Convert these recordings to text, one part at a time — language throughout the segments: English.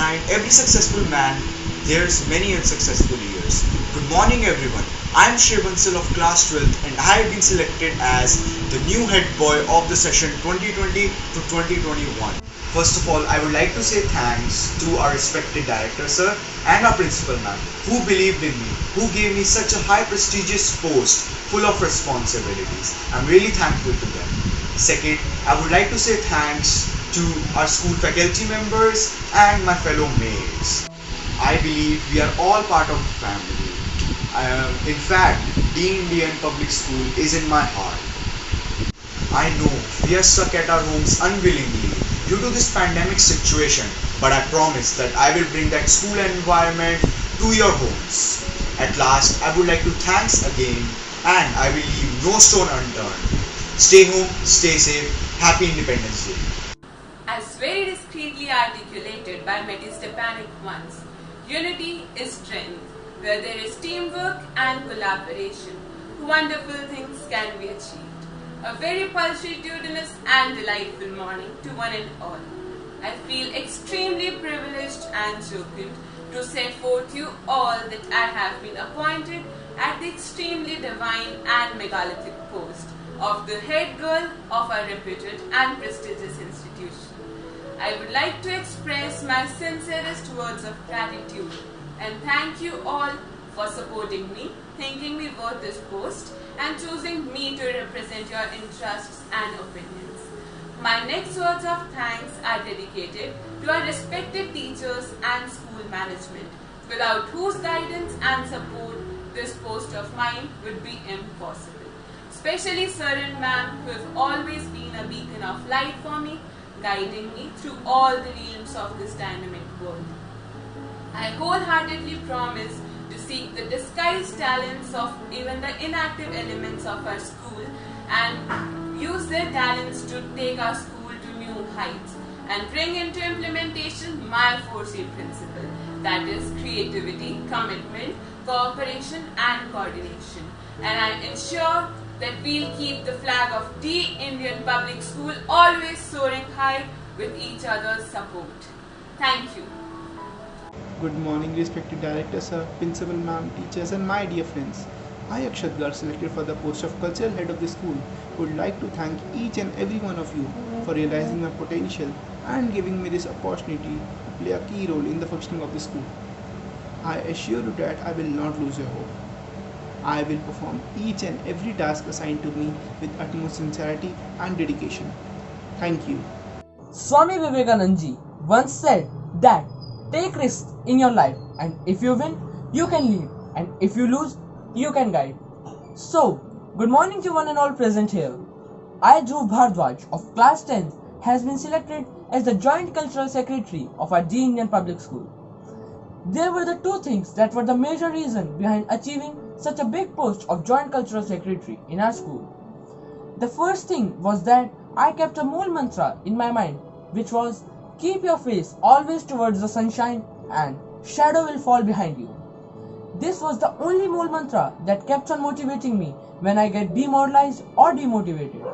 behind every successful man, there's many unsuccessful years. Good morning everyone. I'm Shrevansal of class 12th and I have been selected as the new head boy of the session 2020 to 2021. First of all, I would like to say thanks to our respected director sir and our principal ma'am who believed in me, who gave me such a high prestigious post full of responsibilities. I'm really thankful to them. Second, I would like to say thanks to our school faculty members and my fellow mates. I believe we are all part of the family. In fact, being Indian public school is in my heart. I know we are stuck at our homes unwillingly due to this pandemic situation, but I promise that I will bring that school environment to your homes. At last, I would like to thanks again and I will leave no stone unturned. Stay home, stay safe, happy Independence Day. As very discreetly articulated by Metis Stepanek once, unity is strength. Where there is teamwork and collaboration, wonderful things can be achieved. A very pulchritudinous and delightful morning to one and all. I feel extremely privileged and jubilant to set forth you all that I have been appointed at the extremely divine and megalithic post of the head girl of our reputed and prestigious institution. I would like to express my sincerest words of gratitude and thank you all for supporting me, thinking me worth this post and choosing me to represent your interests and opinions. My next words of thanks are dedicated to our respected teachers and school management, without whose guidance and support this post of mine would be impossible. Especially sir and ma'am who have always been a beacon of light for me, guiding me through all the realms of this dynamic world. I wholeheartedly promise to seek the disguised talents of even the inactive elements of our school and use their talents to take our school to new heights and bring into implementation my 4C principle, that is creativity, commitment, cooperation and coordination. And I ensure that we'll keep the flag of the Indian public school always soaring high with each other's support. Thank you. Good morning, respected director sir, principal ma'am, teachers and my dear friends. I, Akshat Garg, selected for the post of cultural head of the school, would like to thank each and every one of you for realizing my potential and giving me this opportunity to play a key role in the functioning of the school. I assure you that I will not lose your hope. I will perform each and every task assigned to me with utmost sincerity and dedication. Thank you. Swami Vivekanand ji once said that take risks in your life, and if you win, you can lead, and if you lose, you can guide. So, good morning to one and all present here. I, Dhruv Bhardwaj of class 10 has been selected as the Joint Cultural Secretary of our D Indian Public School. There were the two things that were the major reason behind achieving such a big post of Joint Cultural Secretary in our school. The first thing was that I kept a Mool mantra in my mind, which was keep your face always towards the sunshine and shadow will fall behind you. This was the only Mool mantra that kept on motivating me when I get demoralized or demotivated.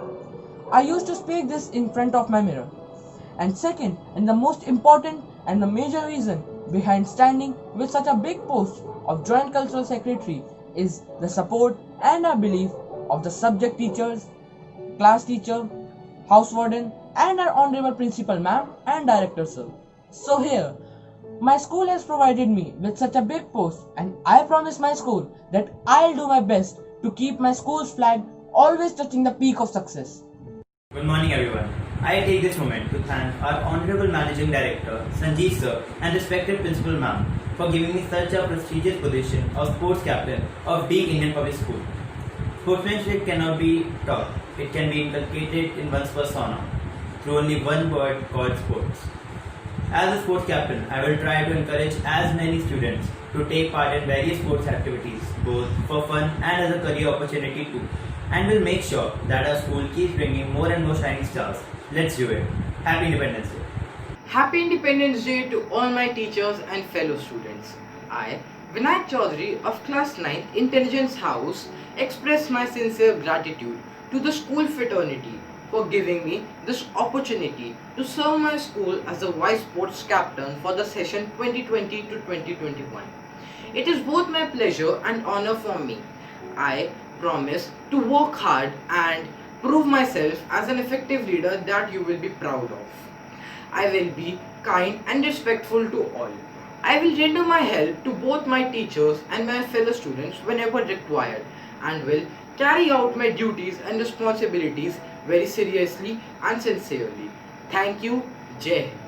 I used to speak this in front of my mirror. And second, and the most important and the major reason behind standing with such a big post of Joint Cultural Secretary is the support and our belief of the subject teachers, class teacher, house warden and our honorable principal ma'am and director sir. So here, my school has provided me with such a big post and I promise my school that I'll do my best to keep my school's flag always touching the peak of success. Good morning everyone. I take this moment to thank our Honorable Managing Director, Sanjeev sir and respected Principal ma'am for giving me such a prestigious position of Sports Captain of D Indian Public School. Sportsmanship cannot be taught. It can be inculcated in one's persona through only one word called sports. As a sports captain, I will try to encourage as many students to take part in various sports activities, both for fun and as a career opportunity too, and will make sure that our school keeps bringing more and more shining stars. Let's do it. Happy Independence Day. Happy Independence Day to all my teachers and fellow students. I, Vinayak Chaudhary of class 9th Intelligence House, express my sincere gratitude to the school fraternity for giving me this opportunity to serve my school as the Vice Sports Captain for the session 2020 to 2021. It is both my pleasure and honor for me. I promise to work hard and prove myself as an effective leader that you will be proud of. I will be kind and respectful to all. I will render my help to both my teachers and my fellow students whenever required, and will carry out my duties and responsibilities very seriously and sincerely. Thank you. Jai Hind.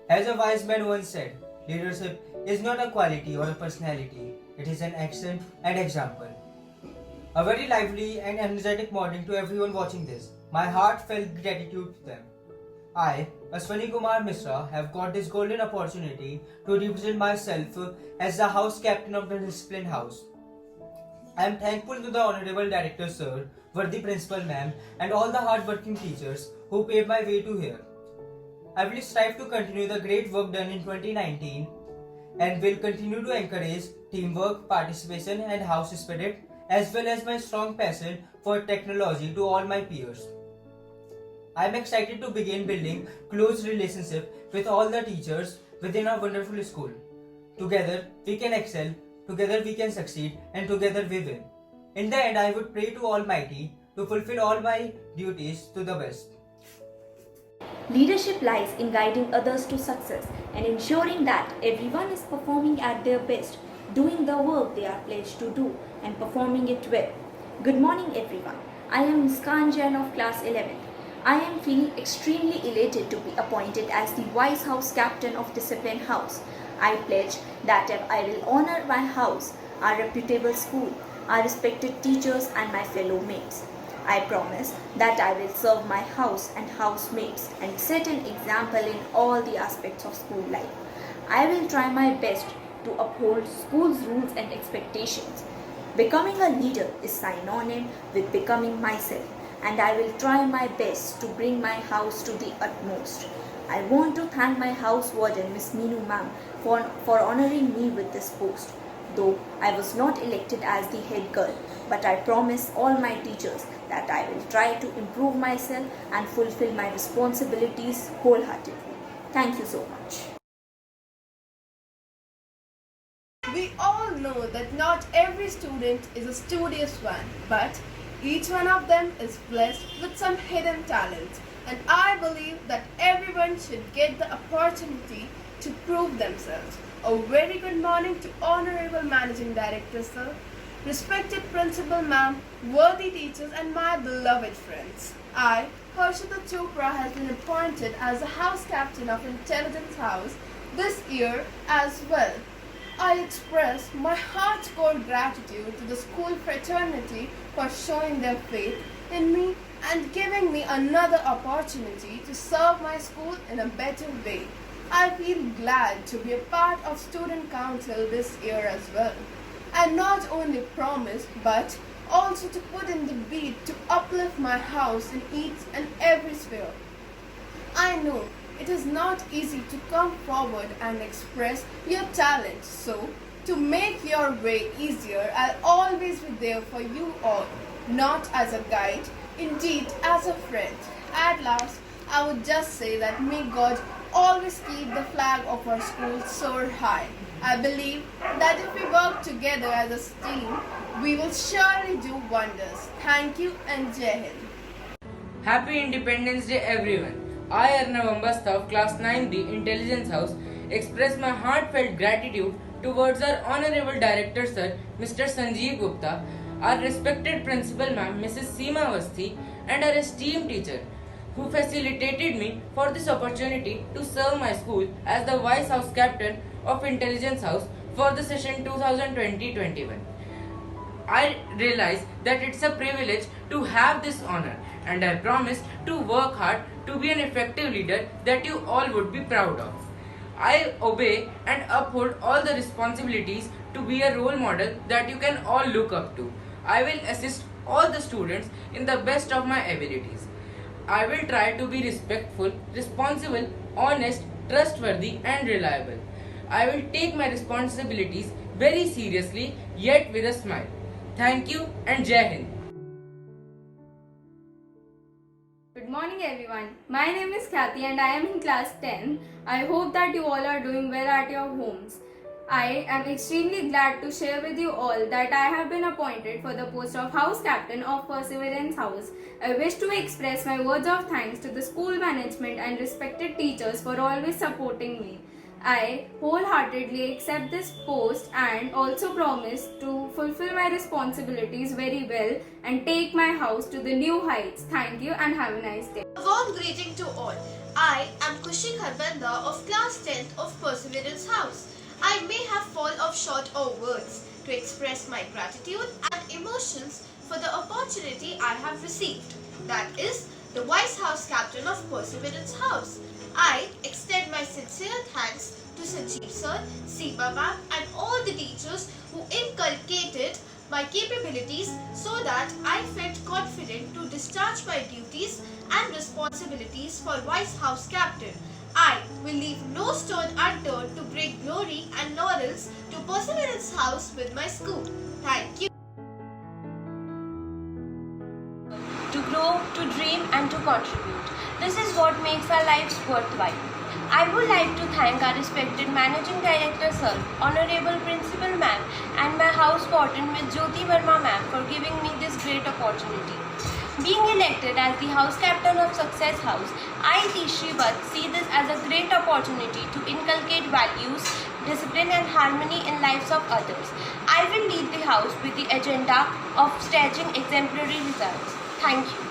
As a wise man once said, leadership is not a quality or a personality, it is an action and example. A very lively and energetic morning to everyone watching this. My heartfelt gratitude to them. I, Aswani Kumar Misra, have got this golden opportunity to represent myself as the house captain of the disciplined house. I am thankful to the Honorable Director Sir, worthy Principal Ma'am, and all the hard-working teachers who paved my way to here. I will strive to continue the great work done in 2019 and will continue to encourage teamwork, participation, and house spirit, as well as my strong passion for technology to all my peers. I am excited to begin building close relationship with all the teachers within our wonderful school. Together we can excel, together we can succeed, and together we win. In the end, I would pray to Almighty to fulfill all my duties to the best. Leadership lies in guiding others to success and ensuring that everyone is performing at their best, doing the work they are pledged to do and performing it well. Good morning everyone. I am Muskan Jain of class 11th. I am feeling extremely elated to be appointed as the Vice House Captain of Discipline House. I pledge that I will honor my house, our reputable school, our respected teachers and my fellow mates. I promise that I will serve my house and housemates and set an example in all the aspects of school life. I will try my best to uphold school's rules and expectations. Becoming a leader is synonym with becoming myself, and I will try my best to bring my house to the utmost. I want to thank my house warden Miss Meenu ma'am for honoring me with this post. Though I was not elected as the head girl, but I promise all my teachers that I will try to improve myself and fulfill my responsibilities wholeheartedly. Thank you so much. We all know that not every student is a studious one, but each one of them is blessed with some hidden talent, and I believe that everyone should get the opportunity to prove themselves. A very good morning to Honorable Managing Director Sir, respected Principal Ma'am, worthy teachers and my beloved friends. I, Harshita Chopra, has been appointed as the House Captain of Intelligence House this year as well. I express my heartcore gratitude to the school fraternity for showing their faith in me and giving me another opportunity to serve my school in a better way. I feel glad to be a part of Student Council this year as well, and not only promise but also to put in the beat to uplift my house in each and every sphere. I know it is not easy to come forward and express your talent, so to make your way easier, I'll always be there for you all, not as a guide, indeed as a friend. At last, I would just say that may God always keep the flag of our school soar high. I believe that if we work together as a team, we will surely do wonders. Thank you and Jai Hind. Happy Independence Day everyone. I, Arnav Ambasta of Class 9B Intelligence House, express my heartfelt gratitude towards our Honorable Director Sir, Mr. Sanjeev Gupta, our respected Principal Ma'am, Mrs. Seema Avasthi, and our esteemed teacher, who facilitated me for this opportunity to serve my school as the Vice House Captain of Intelligence House for the session 2020-21. I realize that it's a privilege to have this honor, and I promise to work hard to be an effective leader that you all would be proud of. I obey and uphold all the responsibilities to be a role model that you can all look up to. I will assist all the students in the best of my abilities. I will try to be respectful, responsible, honest, trustworthy and reliable. I will take my responsibilities very seriously, yet with a smile. Thank you and Jai Hind. Good morning everyone. My name is Kathy and I am in class 10. I hope that you all are doing well at your homes. I am extremely glad to share with you all that I have been appointed for the post of House Captain of Perseverance House. I wish to express my words of thanks to the school management and respected teachers for always supporting me. I wholeheartedly accept this post and also promise to fulfill my responsibilities very well and take my house to the new heights. Thank you and have a nice day. A warm greeting to all. I am Kushi Kharbanda of class 10th of Perseverance House. I may have fallen off short of words to express my gratitude and emotions for the opportunity I have received. That is, the Vice House Captain of Perseverance House. I extend my sincere thanks to Sanjeev Sir, Seema Ma'am and all the teachers who inculcated my capabilities so that I felt confident to discharge my duties and responsibilities for Vice House Captain. I will leave no stone unturned to bring glory and laurels to Perseverance House with my school. Thank you. To grow, to dream and to contribute. This is what makes our lives worthwhile. I would like to thank our respected Managing Director Sir, Honorable Principal Ma'am and my House Warden Ms. Jyoti Verma Ma'am for giving me this great opportunity. Being elected as the House Captain of Success House, I, Tishri Bhatt, see this as a great opportunity to inculcate values, discipline and harmony in lives of others. I will lead the House with the agenda of staging exemplary results. Thank you.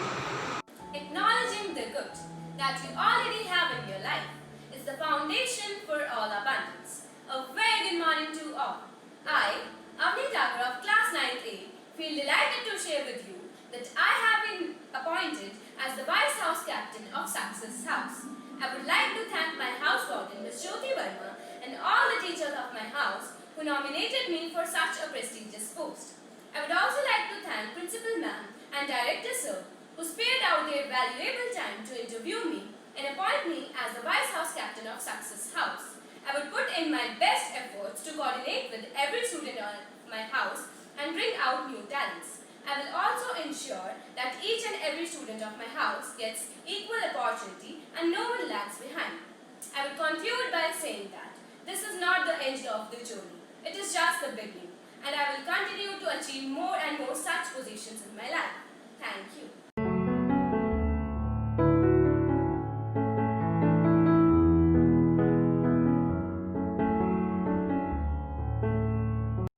Acknowledging the good that you already have in your life is the foundation for all abundance. A very good morning to all. I, Avni Thakur of class 9A, feel delighted to share with you that I have been appointed as the Vice House Captain of Success House. I would like to thank my House Warden Ms. Jyoti Verma and all the teachers of my house who nominated me for such a prestigious post. I would also like to thank Principal Ma'am and Director Sir who spared out their valuable time to interview me and appoint me as the Vice House Captain of Success House. I would put in my best efforts to coordinate with every student of my house and bring out new talents. I will also ensure that each and every student of my house gets equal opportunity and no one lags behind. I will conclude by saying that this is not the end of the journey. It is just the beginning, and I will continue to achieve more and more such positions in my life. Thank you.